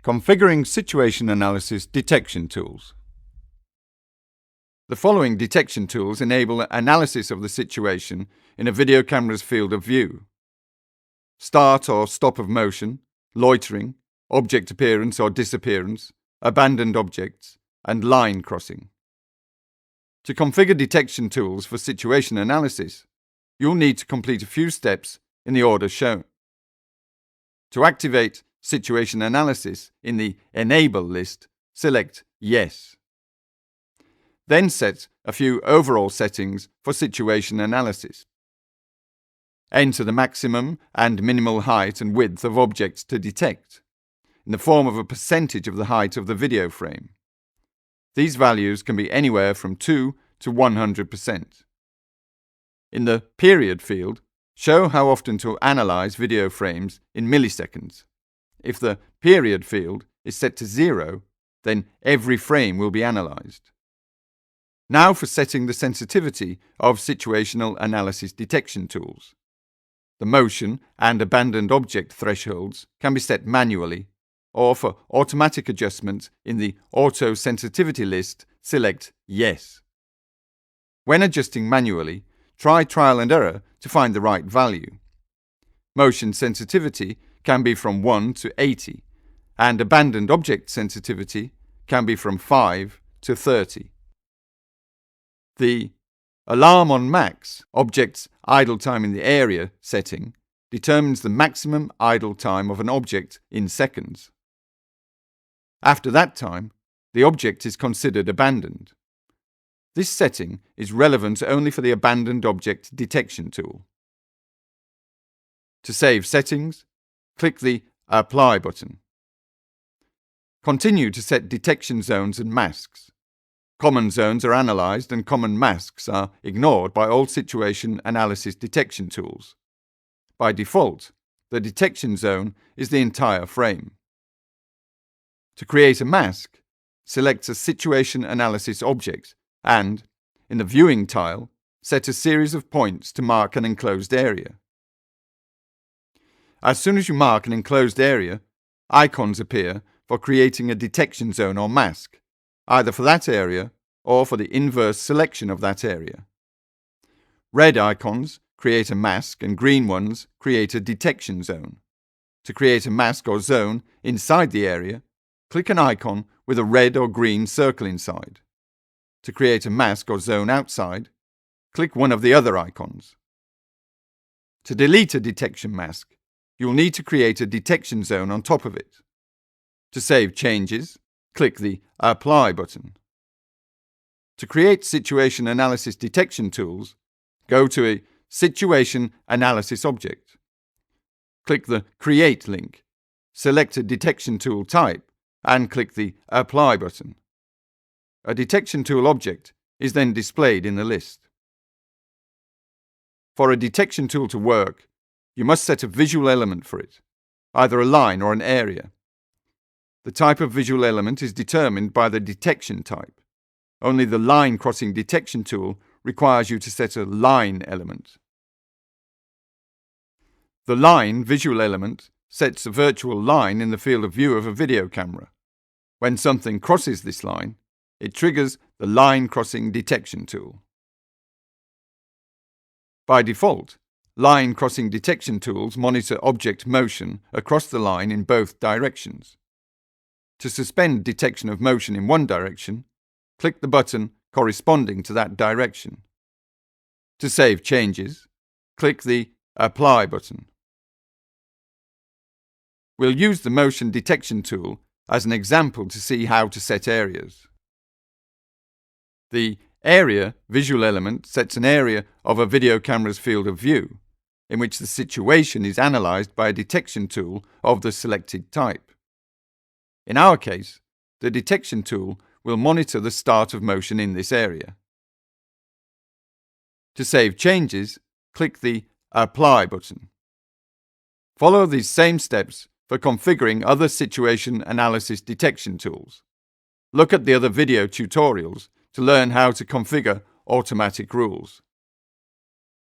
Configuring situation analysis detection tools. The following detection tools enable analysis of the situation in a video camera's field of view: start or stop of motion, loitering, object appearance or disappearance, abandoned objects, and line crossing. To configure detection tools for situation analysis, you'll need to complete a few steps in the order shown. To activate situation analysis in the Enable list, select Yes. Then set a few overall settings for situation analysis. Enter the maximum and minimal height and width of objects to detect, in the form of a percentage of the height of the video frame. These values can be anywhere from 2 to 100%. In the Period field, show how often to analyze video frames in milliseconds. If the Period field is set to 0, then every frame will be analyzed. Now for setting the sensitivity of situational analysis detection tools. The motion and abandoned object thresholds can be set manually, or for automatic adjustment in the Auto Sensitivity list, select Yes. When adjusting manually, try trial and error to find the right value. Motion sensitivity can be from 1 to 80, and abandoned object sensitivity can be from 5 to 30. The Alarm on Max, object's idle time in the area setting, determines the maximum idle time of an object in seconds. After that time, the object is considered abandoned. This setting is relevant only for the abandoned object detection tool. To save settings, click the Apply button. Continue to set detection zones and masks. Common zones are analyzed and common masks are ignored by all situation analysis detection tools. By default, the detection zone is the entire frame. To create a mask, select a situation analysis object and, in the Viewing tile, set a series of points to mark an enclosed area. As soon as you mark an enclosed area, icons appear for creating a detection zone or mask, either for that area or for the inverse selection of that area. Red icons create a mask and green ones create a detection zone. To create a mask or zone inside the area, click an icon with a red or green circle inside. To create a mask or zone outside, click one of the other icons. To delete a detection mask, you'll need to create a detection zone on top of it. To save changes, click the Apply button. To create situation analysis detection tools, go to a Situation Analysis object. Click the Create link, select a detection tool type, and click the Apply button. A detection tool object is then displayed in the list. For a detection tool to work, you must set a visual element for it, either a line or an area. The type of visual element is determined by the detection type. Only the line crossing detection tool requires you to set a line element. The line visual element sets a virtual line in the field of view of a video camera. When something crosses this line, it triggers the line crossing detection tool. By default, line crossing detection tools monitor object motion across the line in both directions. To suspend detection of motion in one direction, click the button corresponding to that direction. To save changes, click the Apply button. We'll use the motion detection tool as an example to see how to set areas. The Area visual element sets an area of a video camera's field of view, in which the situation is analyzed by a detection tool of the selected type. In our case, the detection tool will monitor the start of motion in this area. To save changes, click the Apply button. Follow these same steps for configuring other situation analysis detection tools. Look at the other video tutorials to learn how to configure automatic rules.